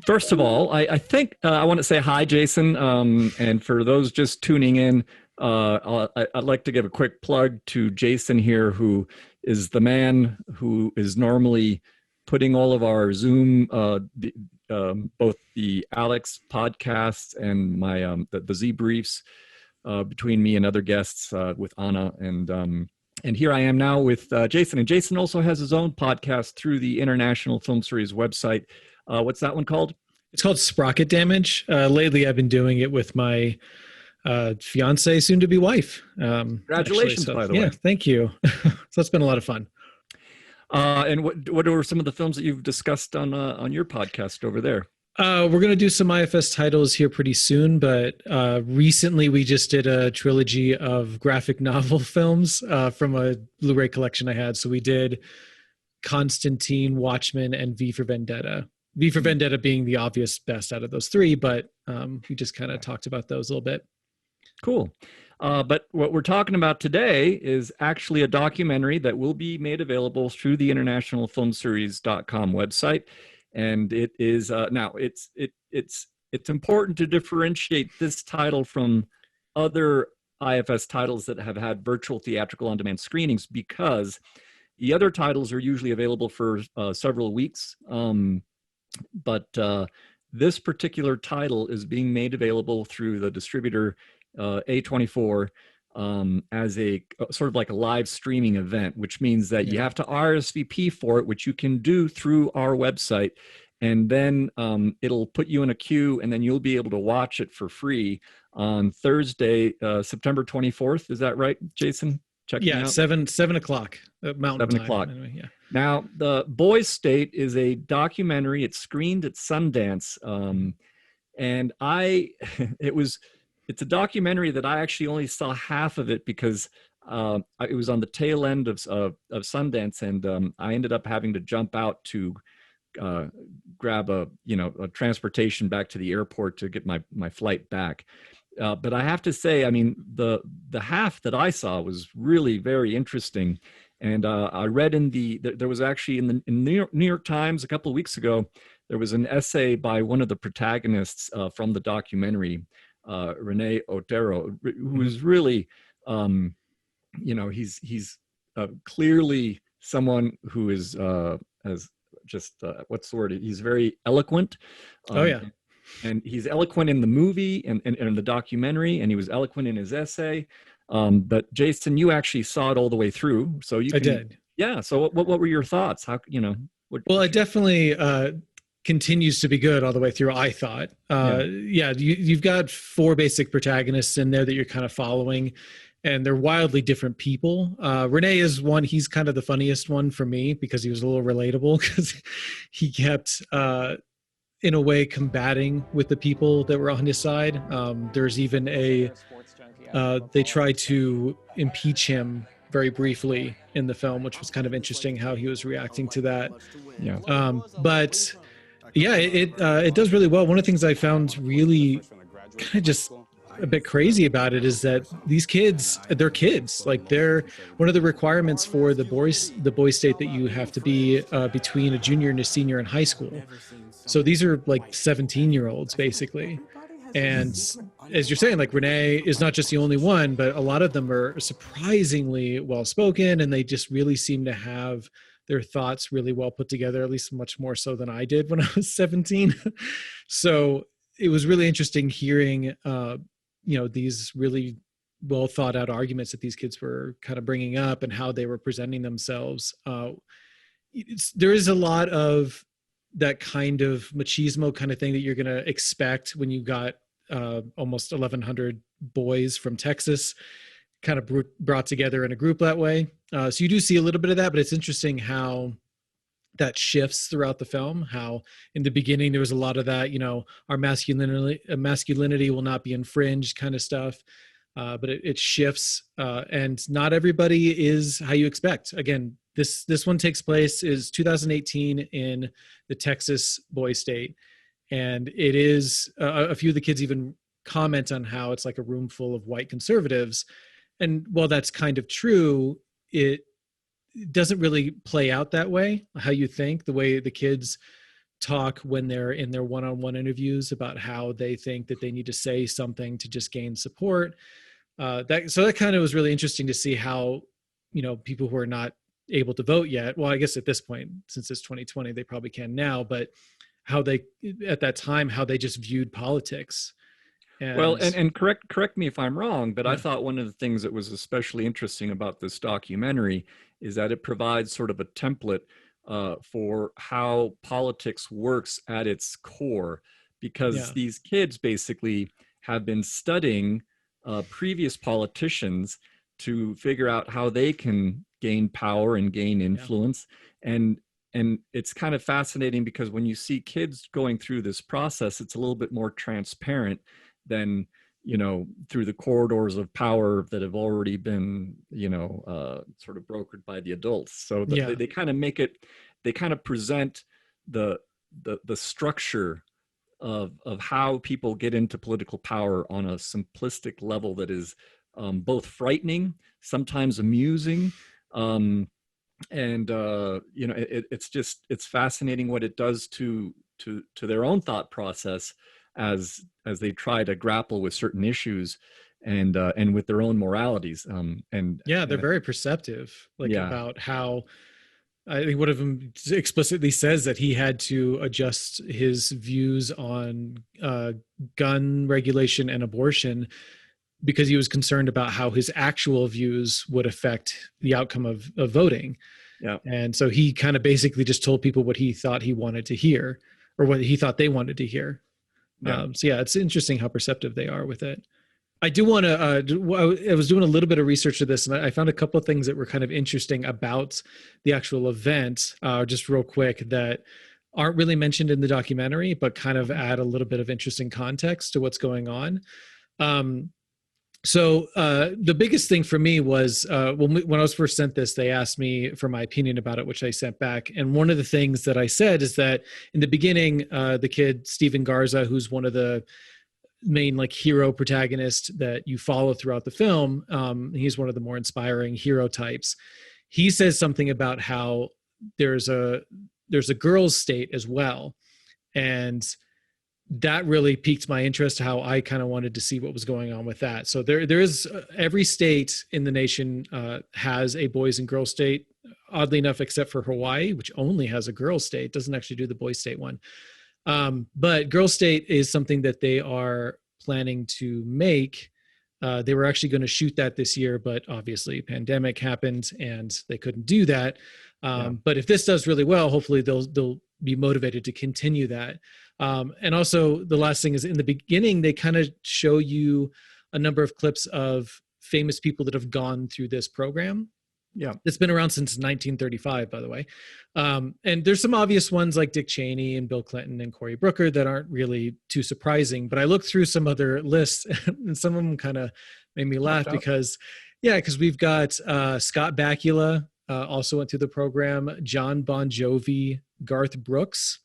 First of all, I think I want to say hi, Jason. And for those just tuning in, I'd like to give a quick plug to Jason here, who is the man who is normally putting all of our Zoom, both the Alex podcasts and my the Z briefs between me and other guests with Anna and here I am now with Jason. And Jason also has his own podcast through the International Film Series website. What's that one called? It's called Sprocket Damage. Lately, I've been doing it with my fiance, soon-to-be wife. Congratulations, by the way. Yeah, thank you. So it's been a lot of fun. And what are some of the films that you've discussed on your podcast over there? We're going to do some IFS titles here pretty soon, but recently we just did a trilogy of graphic novel films from a Blu-ray collection I had. So we did Constantine, Watchmen, and V for Vendetta. V for Vendetta being the obvious best out of those three, but we just kind of talked about those a little bit. Cool. But what we're talking about today is actually a documentary that will be made available through the internationalfilmseries.com website. And it is now it's important to differentiate this title from other IFS titles that have had virtual theatrical on-demand screenings, because the other titles are usually available for several weeks. But this particular title is being made available through the distributor A24 as a sort of like a live streaming event, which means that you have to RSVP for it, which you can do through our website. And then it'll put you in a queue, and then you'll be able to watch it for free on Thursday, September 24th. Is that right, Jason? Check me out. 7 o'clock Mountain 7 o'clock. Time. Anyway, yeah. Now, The Boys State is a documentary. It's screened at Sundance, and it's a documentary that I actually only saw half of it because it was on the tail end of Sundance, and I ended up having to jump out to grab a transportation back to the airport to get my flight back. But I have to say, I mean, the half that I saw was really very interesting. And I read there was actually in the New York Times a couple of weeks ago, there was an essay by one of the protagonists from the documentary, Rene Otero, who is really, he's clearly someone who is has just what's the word? He's very eloquent. And he's eloquent in the movie and the documentary, and he was eloquent in his essay. But Jason, you actually saw it all the way through, so I did. Yeah. So what were your thoughts? How Well, it definitely continues to be good all the way through, I thought. You've got four basic protagonists in there that you're kind of following, and they're wildly different people. Renee is one. He's kind of the funniest one for me because he was a little relatable because he kept in a way combating with the people that were on his side. There's even they tried to impeach him very briefly in the film, which was kind of interesting how he was reacting to that. But yeah, it does really well. One of the things I found really kind of just a bit crazy about it is that these kids, they're kids. Like, they're one of the requirements for the boys state that you have to be between a junior and a senior in high school. So these are like 17-year-olds basically. And as you're saying, like, Renee is not just the only one, but a lot of them are surprisingly well-spoken, and they just really seem to have their thoughts really well put together, at least much more so than I did when I was 17. So it was really interesting hearing, these really well thought out arguments that these kids were kind of bringing up and how they were presenting themselves. There is a lot of that kind of machismo kind of thing that you're going to expect when you got almost 1,100 boys from Texas kind of brought together in a group that way. So you do see a little bit of that, but it's interesting how that shifts throughout the film. How in the beginning there was a lot of that, our masculinity will not be infringed kind of stuff. But it shifts, and not everybody is how you expect. Again, this one takes place is 2018 in the Texas boy state, and it is a few of the kids even comment on how it's like a room full of white conservatives. And while that's kind of true, it doesn't really play out that way, how you think. The way the kids talk when they're in their one-on-one interviews about how they think that they need to say something to just gain support. That kind of was really interesting to see how, people who are not able to vote yet, well, I guess at this point, since it's 2020, they probably can now, but how they, at that time, how they just viewed politics. Well, And and correct me if I'm wrong, but I yeah, thought one of the things that was especially interesting about this documentary is that it provides sort of a template for how politics works at its core, because yeah, these kids basically have been studying previous politicians to figure out how they can gain power and gain yeah, influence. And it's kind of fascinating because when you see kids going through this process, it's a little bit more transparent than through the corridors of power that have already been sort of brokered by the adults. So yeah, they kind of they kind of present the the structure of how people get into political power on a simplistic level that is both frightening, sometimes amusing, um, and it's fascinating what it does to their own thought process as they try to grapple with certain issues and with their own moralities, yeah. They're and very perceptive, like yeah, about how, I think one of them explicitly says that he had to adjust his views on gun regulation and abortion because he was concerned about how his actual views would affect the outcome of voting. yeah, And so he kind of basically just told people what he thought he wanted to hear, or what he thought they wanted to hear. yeah. So yeah, it's interesting how perceptive they are with it. I do want to. I was doing a little bit of research to this, and I found a couple of things that were kind of interesting about the actual event. Just real quick, that aren't really mentioned in the documentary, but kind of add a little bit of interesting context to what's going on. Um, the biggest thing for me was when I was first sent this, they asked me for my opinion about it, which I sent back. And one of the things that I said is that in the beginning, the kid Steven Garza, who's one of the main like hero protagonist that you follow throughout the film, he's one of the more inspiring hero types. He says something about how there's a girls' state as well, and that really piqued my interest, how I kind of wanted to see what was going on with that. So there is every state in the nation has a boys and girls state, oddly enough, except for Hawaii, which only has a girls state, doesn't actually do the boys state one. But girls state is something that they are planning to make. They were actually going to shoot that this year, but obviously pandemic happened and they couldn't do that. Yeah. But if this does really well, hopefully they'll be motivated to continue that. And also the last thing is, in the beginning, they kind of show you a number of clips of famous people that have gone through this program. Yeah. It's been around since 1935, by the way. And there's some obvious ones like Dick Cheney and Bill Clinton and Cory Booker that aren't really too surprising. But I looked through some other lists, and some of them kind of made me laugh because we've got Scott Bakula also went through the program, John Bon Jovi, Garth Brooks,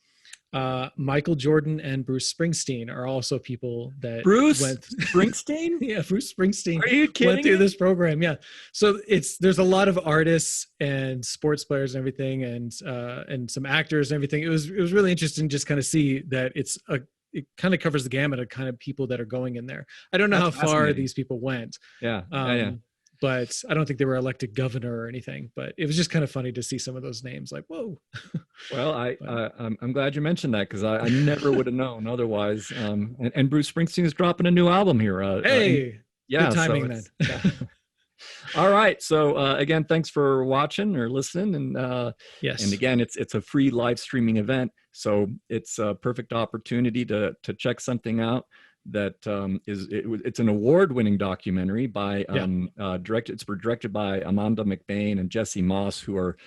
Michael Jordan, and Bruce Springsteen are also people that Bruce went. Springsteen? Yeah, Bruce Springsteen Are you kidding went through me? this program. Yeah, so there's a lot of artists and sports players and everything, and some actors and everything. It was really interesting just kind of see that it kind of covers the gamut of kind of people that are going in there. I don't know That's how far fascinating. these people went. Yeah. Yeah. But I don't think they were elected governor or anything. But it was just kind of funny to see some of those names. Like, whoa. Well, But, I'm glad you mentioned that because I never would have known otherwise. And Bruce Springsteen is dropping a new album here. hey, Yeah, good timing so then. yeah. All right. So again, thanks for watching or listening. And Yes. again, it's a free live streaming event, so it's a perfect opportunity to check something out that it's an award-winning documentary by Yeah. directed by Amanda McBain and Jesse Moss, who are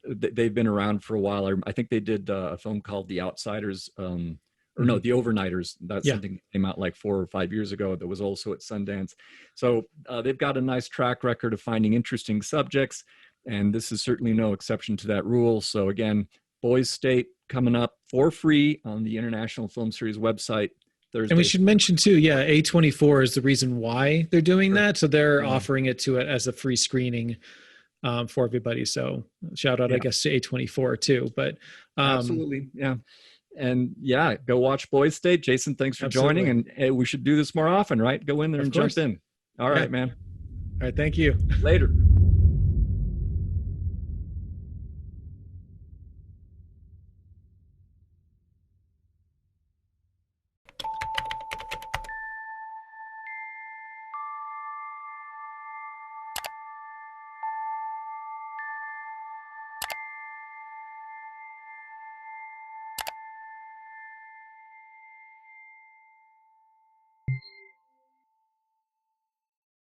they've been around for a while. I think they did a film called The Outsiders, or no, The Overnighters. That's Yeah. something that came out like 4 or 5 years ago that was also at Sundance. So they've got a nice track record of finding interesting subjects, and this is certainly no exception to that rule. So again, Boys State coming up for free on the International Film Series website Thursday. And we should mention too, yeah, A24 is the reason why they're doing that. So they're offering it to it as a free screening for everybody. So shout out, I Yeah, guess, to A24 too. But absolutely. Yeah. And yeah, go watch Boys State. Jason, thanks for joining. absolutely. And hey, we should do this more often, right? Go in there Of and jump course. in. All Yeah. right, man. All right. Thank you. Later.